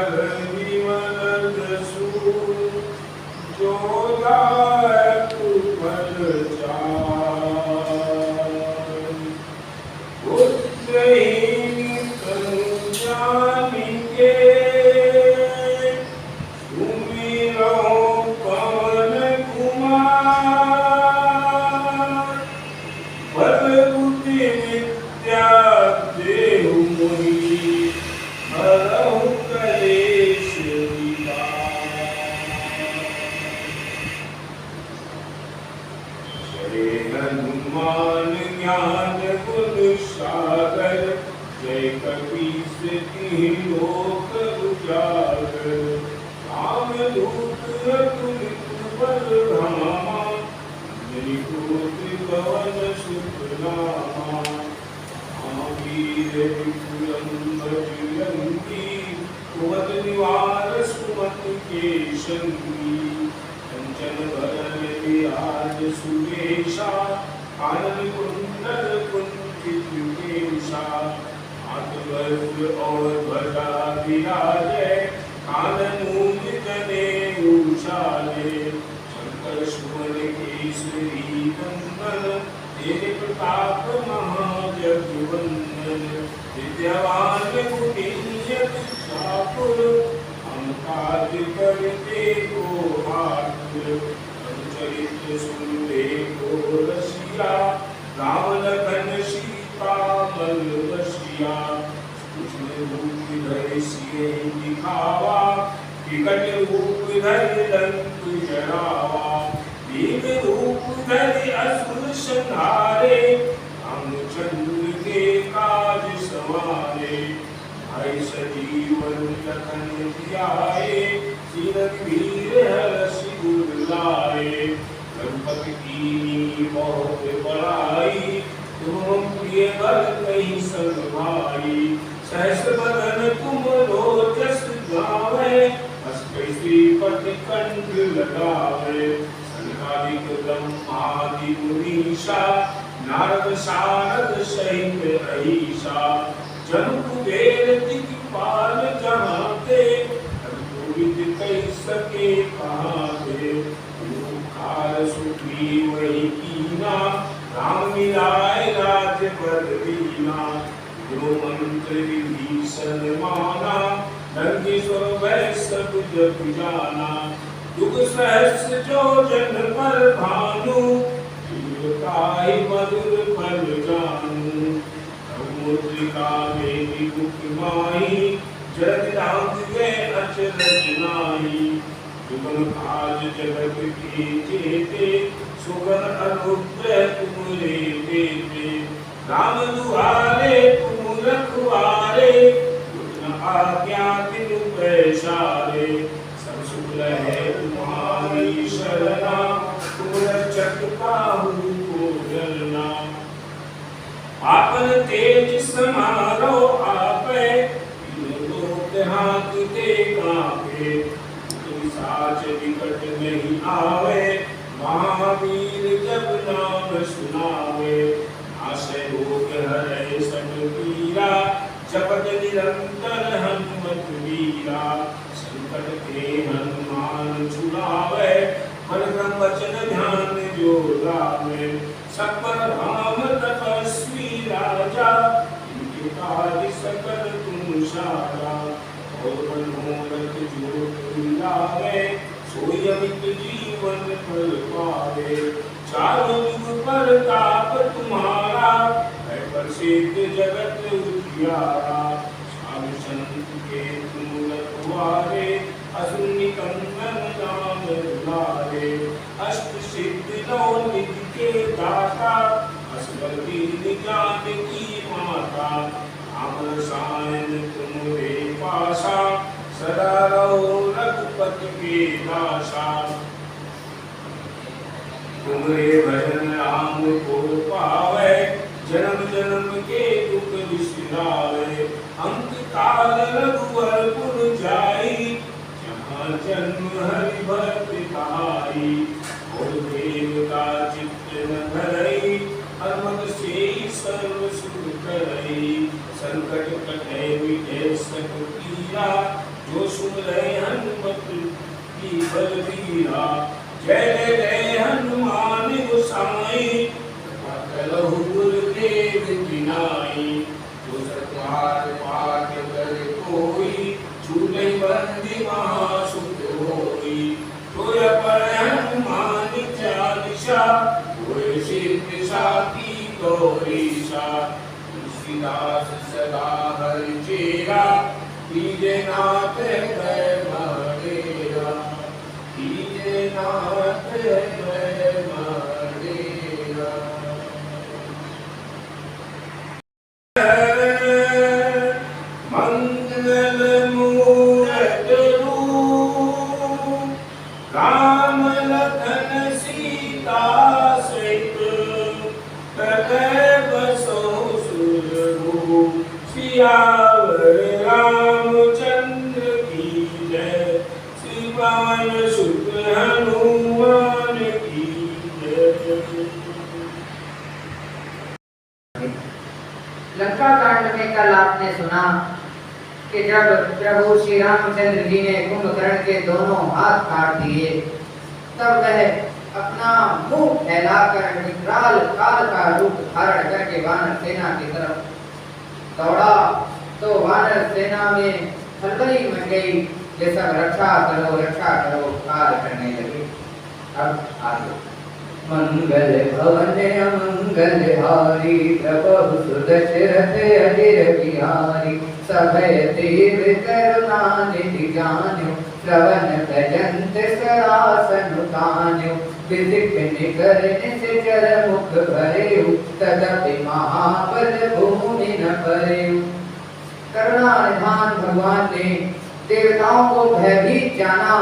कर विमल जसु जो लायक फल जाय। पुत्रहीन तनु जानिके सुमिरो पवन कुमार। बल बुद्धि विद्या देहु मोहि हरहु कलेश जय हनुमान ज्ञान गुण सागर जय कपीस तिहि लोक उजागर। रामदूत अतुलित बल धामा अंजनी पुत्र पवन सुत नामा। महावीर विक्रम बजरंगी कुमत निवार सुमति के संगी। कंचन बरन विराज सुवेशा कानन कुंडल कुंचित केशा। हाथ वज्र और ध्वजा विराजे कानन मूँज जनेऊ उछाले। शंकर सुवन केसरी नंदन तेज प्रताप महाजगवंदन। विद्यावान गुणी अति चातुर हम काज करते को आतुर। चरित्र सुनते को रसिया राम लखन सीता मन बसिया। कृष्ण रूप धरि सिए दिखावा विकट रूप धरि लंक जरावा। दीन रूप धरि असुर संहारे रामचंद्र के काज सवारे। भाई सजीवन लखन जियाए श्री रघुवीर हरषि उर लाए। रघुपति कीन्ही बहुत बड़ाई तुम प्रिय भर कहीं सब भाई। सहस बदन तुम रोजस गावे बस कैसी पट कंठ लगावे। सनकादिक ब्रह्मादि मुनीषा नारद सारद सहित अहिषा। जनु कुबेर दिक्पाल जहाँ ते विद कई सके कहाँ ते। कार सुग्रीव वही कीना राम मिलाए राज पद दीना। जो मंत्र विभीषण माना लंकेश्वर भय सब जग जाना। युग सहस्र जो जन पर भानु ताहि मधुर फल जानू। मुद्रिका मेरी मुख माही जगदांग वे अचरज नाहि। जुगन काज जगत के जेते सुगन अनुग्रह तुमरे देते। राम दुआरे तुम रखवारे न आज्ञा तिनु पैसारे। सब सुख है तुम्हारी शरणा तुम रक्षक काहू को डरना। आपन तेज समारो आपे लोक हाथ दे कांपे। साच विकट नहीं आवे महावीर जब नाम सुनावे। आसे रोग हरे सब पीरा जपत निरंतर हनुमत वीरा। संकट के हनुमान छुड़ावे मन क्रम वचन ध्यान जो लावे। सब पर राम तपस्वी राजा इनके काज सकल तुम सारा। और मनोरथ जो तुम लावे सोई अमित जीवन फल पावे। चारों युग पर ताप तुम्हारा है प्रसिद्ध जगत उजियारा। साधु संत के तुम रखवारे असुर निकंदन नाम दुलारे। अष्ट सिद्ध नौ निधि के दाता असबर दीन जानकी माता। राम रसायन तुमरे पासा सदा रहो रघुपति के दासा। तुमरे भजन राम को पावे जन्म जन्म के दुख विसरावे। अंत काल रघुवर पुर जाई जहाँ जन्म हरि भक्त कहाई। और देवता चित्त न धरई हनुमत से सर्व सुख करई। संकट कटे मिटे सब पीरा जो सुन रहे हनुमत की बलबीरा। जय जय हनुमान गोसाई कलहु गुरुदेव की नाई। जो सतबार पाठ कर कोई छूटे बंदी महासुख होई। तो पर हनुमान चालीसा होए सिद्ध साखी गौरीशा। तुलसीदास सदा हरि चेरा कीजे नाथ है मरेरा। कीजे नाथ है मरेरा। मंगल मूरत रूप राम लखन सीता सहित हृदय बसो सुरभूप। सियावर रामचंद्र की जय। श्री पवन सुत हनुमान की जय। लंका कांड में कल आपने सुना कि जब प्रभु श्री रामचंद्र जी ने कुंभकर्ण के दोनों हाथ काट दिए, तब वह अपना मुंह फैलाकर विकराल काल का रूप धारण करके वानर सेना की तरफ दौड़ा। तो वानर सेना में हलचल मच गई। ये सब रक्षा करो काल करने लगे। अब आगे मंगल भवन अमंगल हारी प्रभु सुदशरथ अहिर बिहारी। सभय देव करुणा निधि जान्यो श्रवण भजंत सरासन तान्यो। विदित निकर निश्चर मुख भरेउ तदपि महाबल भूमि न परेउ। करुणा निधान भगवान ने देवताओं को भयभीत जाना।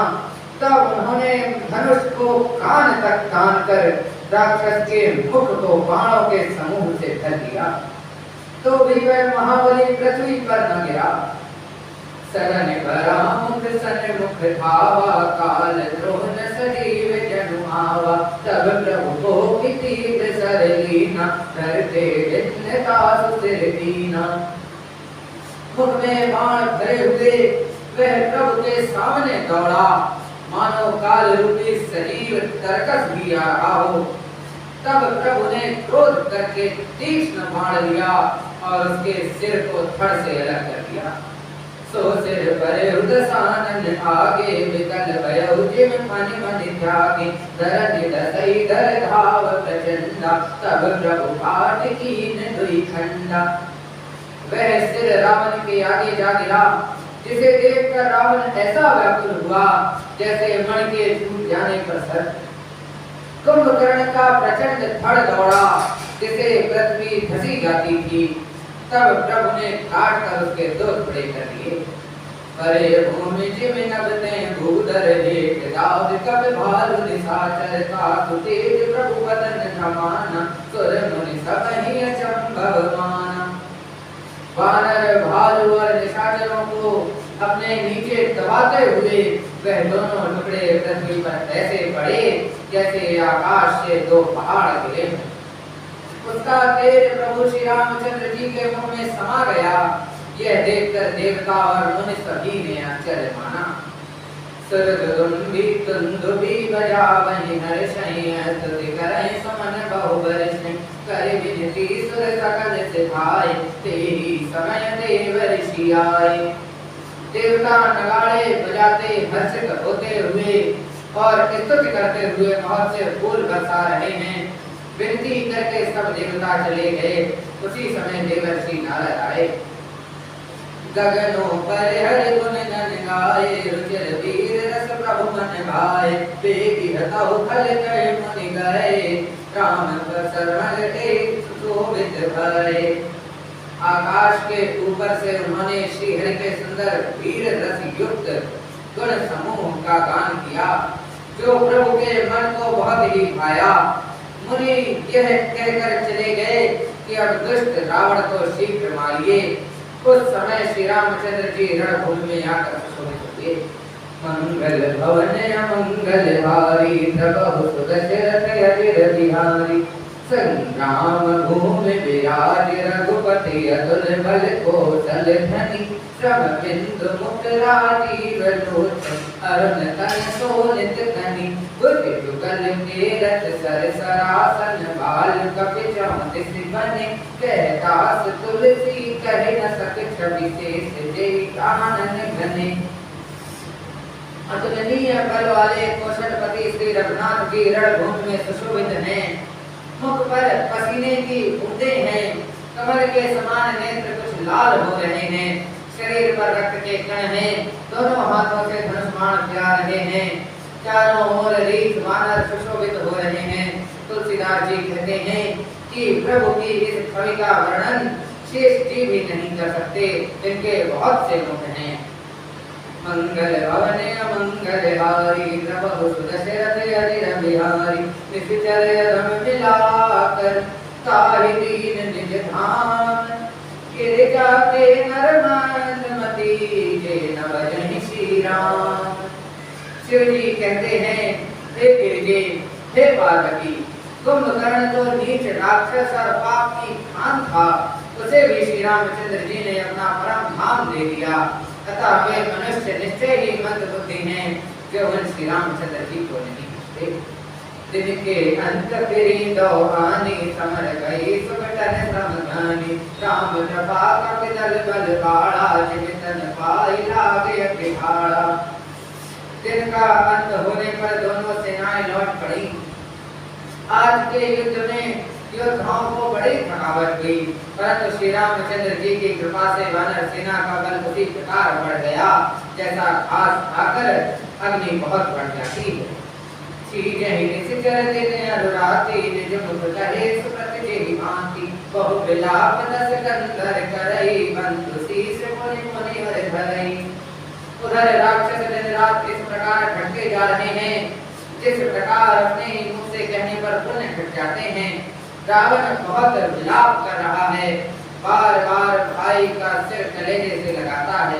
तब उन्होंने धनुष को कान तक तान कर राक्षस के मुख को बाणों के समूह से भर दिया। तो भी वह महाबली पृथ्वी पर न गिरा। सरन बरा मुख सन मुख धावा काल द्रोह न सजीव जनु आवा। तब प्रभु को तीव्र सर लीना करते विघ्नता सुसिर दीना। मुख में बाण भरे हुए वह प्रभु के सामने दौड़ा, मानो काल रूपी शरीर तरकस भी आ रहा हो। तब प्रभु ने क्रोध करके तीक्ष्ण बाण लिया और उसके सिर को धड़ से अलग कर दिया। सो सिर परे उदसानन आगे विकल भयउ जिम मन मन त्यागे। धरति दसई धर धाव प्रचंडा तब प्रभु पाट कीन दुई खंडा। वह सिर रावण के आगे जा गिरा, जिसे देखकर रावण ऐसा व्याकुल हुआ जैसे मण के टूट जाने पर सर। कुंभकर्ण का प्रचंड धड़ दौड़ा जिसे पृथ्वी धसी जाती थी। तब प्रभु ने काट कर उसके दो टुकड़े कर दिए। अरे भूमि जिम नभते भूधर लेट दाऊद कब भालु निशाचर का तेज प्रभु बदन समाना। सुर मुनि सब ही अचंभव माना। वानर भालू और निशाचरों को अपने नीचे दबाते हुए वह दोनों टुकड़े पृथ्वी पर ऐसे पड़े जैसे आकाश से दो पहाड़ गिरे। उसका तेज प्रभु श्री रामचंद्र जी के मुख में समा गया। यह देखकर देवता और मुनि सभी ने आश्चर्य माना। सुरदुंदी तुंदुबी बजावहि नरसैंय स्तुति करहि सुमन बहुबरसि। करि विनती सुर सकल सिधाय तेहि समय देव ऋषि आए। देवता नगाड़े बजाते हर्षित होते हुए और स्तुति करते हुए बहुत से फूल बरसा रहे हैं। विनती करके सब देवता चले गए। उसी समय देवर्षि नारद आए। गगनों पर हरि गुण नन गाए रुचिर वीर रस प्रभु मन भाए। बेगी हताउ फल कहे मुनि गए राम शरण एक शोभित भये। आकाश के ऊपर से उन्होंने श्री हरि के सुंदर वीर रस युक्त गुण समूह का गान किया जो प्रभु के मन को बहुत ही भाया। मुनि यह कहकर चले गए कि अब दुष्ट रावण को शीघ्र मारिए। उस समय श्री रामचंद्र जी रणभूमि में आकर सुशोभित हुए। मंगल भवन अमंगल हारी प्रभु सुदशरथ अजिर बिहारी। संग्राम भूमि विराज रघुपति अतुल बल कौशल धनी श्रम बिंदु मुक्त राजीव लोचन अरुण तन सोनित धनी बुद्धि जुगल के रथ सर सरासन बाल कपि चौंतीस बने कहतास तुलसी कहे न सके छवि शेष जय कानन घने। अतुलनीय बल वाले कौशलपति श्री रघुनाथ की रणभूमि में सुशोभित हैं। मुख पर पसीने की बूंदें हैं, कमल के समान नेत्र कुछ लाल हो रहे हैं, शरीर पर रक्त के कण हैं, दोनों हाथों से धनुष बाण चला रहे हैं, चारों ओर रीत वानर सुशोभित हो रहे हैं। तुलसीदास जी कहते हैं कि प्रभु की इस छवि का वर्णन शेष जी भी नहीं कर सकते, इनके बहुत से गुण हैं। मंगल भवने मंगल हारी प्रभु सुदशरथ अधीर बिहारी निश्चर धम मिलाकर ताहि दीन निज धाम गिरिजा के नरमन मति जे न भजहि श्री राम। शिव जी कहते हैं, हे गिरिजे, हे पार्वती, कुंभकर्ण तो नीच राक्षस और पाप की खान था, उसे भी श्री रामचंद्र जी ने अपना परम धाम दे दिया। तथा वे मनुष्य निश्चय ही मंद बुद्धि हैं, जो उन श्री रामचंद्र जी को नहीं पूछते। दिन के अंत फिरी दौहानी समर गई सुबटन समधानी राम कृपा कपितल बल बाड़ा जिमितन पाई लागे बिहाड़ा। दिन का अंत होने पर दोनों सेनाएं लौट पड़ी। आज के युद्ध में योद्धाओं को बड़ी थकावट हुई, परंतु श्री रामचंद्र जी की कृपा से वानर सेना का बल उसी प्रकार बढ़ गया जैसा घास खाकर अग्नि बहुत बढ़ जाती है। निज मुख कहे सुप्रत जेहि भांति बहु विलाप दस कंदर करई बंधु शीस मुनि मुनि हर धरई। उधर राक्षस दिन रात इस प्रकार भटके जा रहे हैं जिस प्रकार अपने ही मुंह से कहने पर पुण्य घट जाते हैं। रावण बहुत विलाप कर रहा है, बार बार भाई का सिर कलेजे से लगाता है।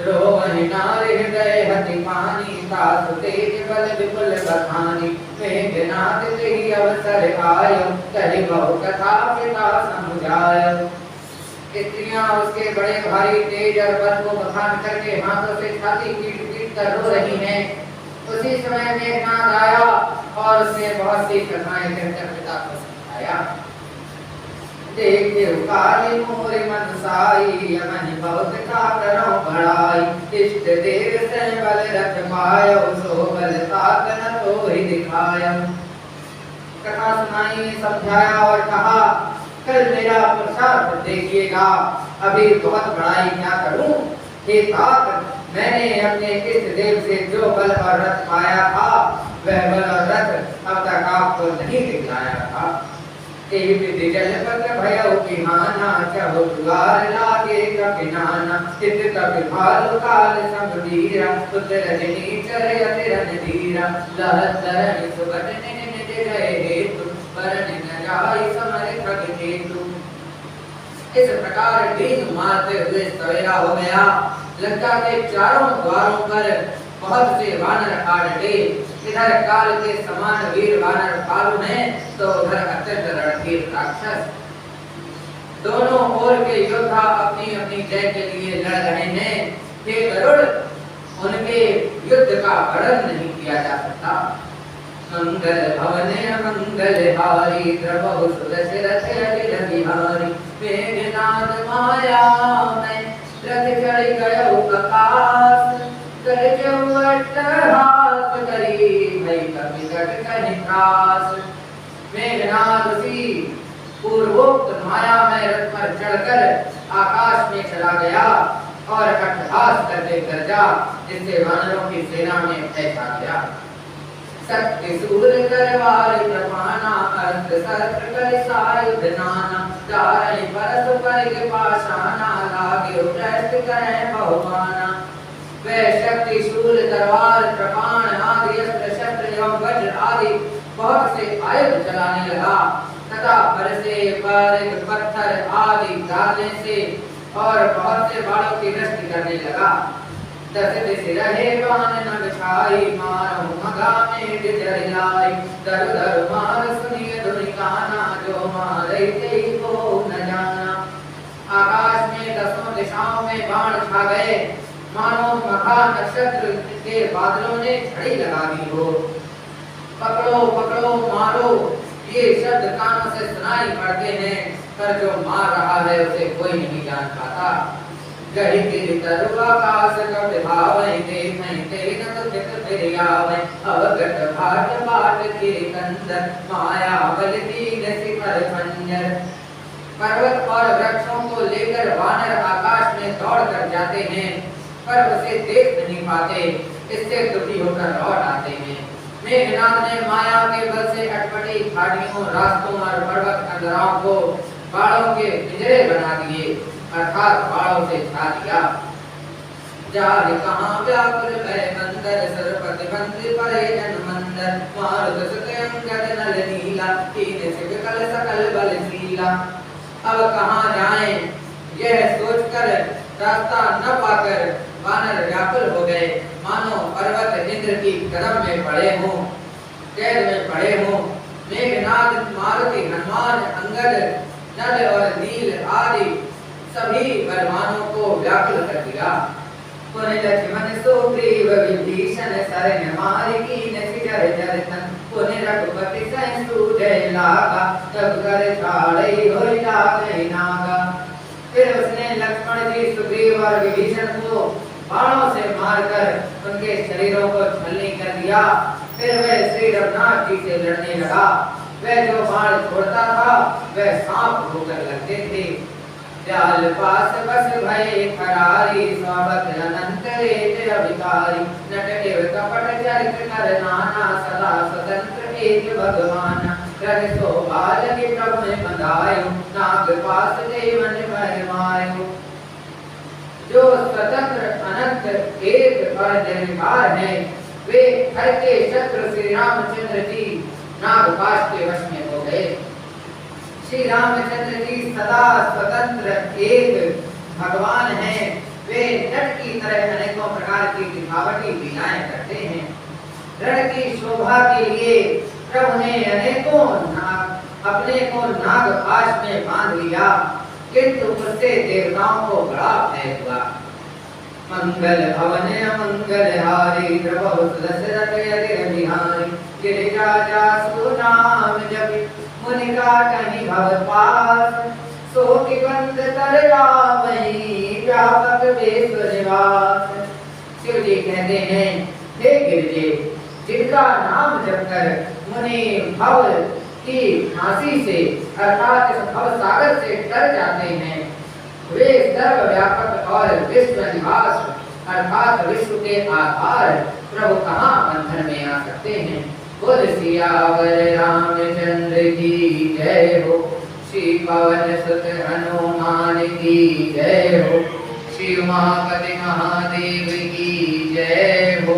रोवन नार हृदय हति पानी तासु तेज बल विपुल बखानी मेघनाद तेहि अवसर आयो कहि बहु कथा पिता समुझायो। स्त्रियां उसके बड़े भारी तेज और बल को बखान करके हाथों से छाती पीट पीट कर रो रही हैं। उसी समय मेघनाद आया और उसने बहुत सी कथाएं कहकर पिता को समझाया। देखे काली मोरे मन साई अमन बहुत का करो बड़ाई इष्ट देव से बल रख पायो सो बल तात न तो ही दिखायो। कथा सुनाई, समझाया और कहा, कल मेरा पुरुषार्थ देखिएगा, अभी बहुत बड़ाई क्या करूं। हे तात, मैंने अपने इष्ट देव से जो बल और रथ पाया था वह बल और रथ अब तक आपको नहीं दिखलाया था। जल पत्र भयो बिहाना चहो दुआर लागे कपिनाना चित कपि भालु काल समधीरा पुत्र रजनी चर अतिरन धीरा लहतरनि सुबट निज निज गए हेतु वरण न जाय समर खग हेतु। इस प्रकार दिन मारते हुए सवेरा हो गया। लंका के चारों द्वारों पर बहुत से वानर आ डटे। इधर काल के समान वीर वानर भालू हैं तो उधर अत्यंत रणधीर राक्षस। दोनों ओर के योद्धा अपनी अपनी जय के लिए लड़ रहे हैं। हे गरुड़, उनके युद्ध का वर्णन नहीं किया जा सकता। मंगल भवने मंगल हारी द्रवहु सुदशरथ अधीर बिहारी मेघनाद माया में रथ चढ़ गयो आकाश कर जवटहास करी भई कपिकट कहि त्रास। मेघनाद उसी पूर्वोक्त माया में रथ पर चढ़कर आकाश में चला गया और अट्टहास करके गरजा, जिससे वानरों की सेना में भय छा गया। शक्ति सूर करवार प्रमाना अर्थ शस्त्र कर सायुध नाना चारि परस परिग पाषाणा लागे उदृष्ट करे बहुमाना। वह शक्ति शूल तलवार कृपाण आदि अस्त्र शस्त्र एवं वज्र आदि बहुत से आयुध चलाने लगा तथा बरसे परिग पत्थर आदि डालने से और बहुत से बाणों की वृष्टि करने लगा। दस दिस रहे बान नग छाई मारो मगा में डिजर लाई दर दर मार सुनिए धुनि काना जो मारे ते को न जाना। आकाश में दसों दिशाओं में बाण छा गए मानो मखा नक्षत्र के बादलों ने झड़ी लगा दी हो। पकड़ो पकड़ो मारो ये शब्द कानों से सुनाई पड़ते हैं पर जो मार रहा है उसे कोई नहीं जान पाता। गढ़ी गिरी तरुआ काश कब भावै देखै तेन तो चित फिरियावै अवगत भाट बाट गिरि कंदर माया बल दीन शिखर मंजर। पर्वत और वृक्षों को लेकर वानर आकाश में दौड़ कर जाते हैं पर उसे देख नहीं पाते, इससे दुखी होकर लौट आते हैं। मेघनाथ ने माया के बल से अटपटी खाड़ियों रास्तों और पर्वत कंदराओं को बाड़ों के पिंजरे बना दिए अर्थात बाड़ों से छा दिया। जाल कहाँ व्याकुल भय बंदर सरपति बंदी परे जन मंदर मारुत सुत अंगद नल नीला तीन सिख कल सकल बल शीला। अब कहाँ जाएं यह सोचकर रास्ता न पाकर वानर व्याकुल हो गए मानो पर्वत इंद्र की कदम में पड़े हों कैद में पड़े हों। मेघनाथ मारुति हनुमान अंगद नल और नील आदि सभी बलवानों को व्याकुल कर दिया। पुनि लक्ष्मण सुग्रीव विभीषण शरण मारि कीन सिर जरतन पुनि रघुपति सहित सूझै लागा तब कर छाड़ै होई लागै नागा। फिर उसने लक्ष्मण जी सुग्रीव और विभीषण को बाणों से मारकर उनके शरीरों को छलनी कर दिया। फिर वह श्री रघुनाथ जी से लड़ने लगा। वह जो बाण छोड़ता था वह सांप होकर लगते थे। जाल पास बस भय खरारी स्वागत अनंत रेत अभिकारी नटदेव कपट चरित कर नाना सदा स्वतंत्र एक भगवान। रग सो बाल के प्रभु में बंधायो नाग पास देवन भय मायो। जो स्वतंत्र अनंत एक और निर्विकार है वे हर के शत्रु श्री रामचंद्र जी नागपाश के वश में हो गए। श्री रामचंद्र जी सदा स्वतंत्र एक भगवान हैं। वे नट की तरह अनेकों प्रकार की दिखावटी लीलाएं करते हैं। रण की शोभा के लिए प्रभु ने अनेकों अपने को नागपाश में बांध लिया किंतु उससे देवताओं को बड़ा भय हुआ। मंगल भवन मंगल हारी प्रभु दशरथ अधीर बिहारी गिरिजा जासु नाम जपि मुनि काटहि भव पास सो कि बंद तर आवहि व्यापक वेश निवास। शिव जी कहते हैं हे गिरिजे जिनका नाम जपकर मुनि भव की फांसी से अर्थात इस भव सागर से तर जाते हैं वे सर्वव्यापक और विश्व निवास अर्थात विश्व के आधार प्रभु कहाँ बंधन में आ सकते हैं। बोल सियावर रामचंद्र की जय हो। श्री पवन सुत हनुमान की जय हो। श्री उमापति महादेव की जय हो।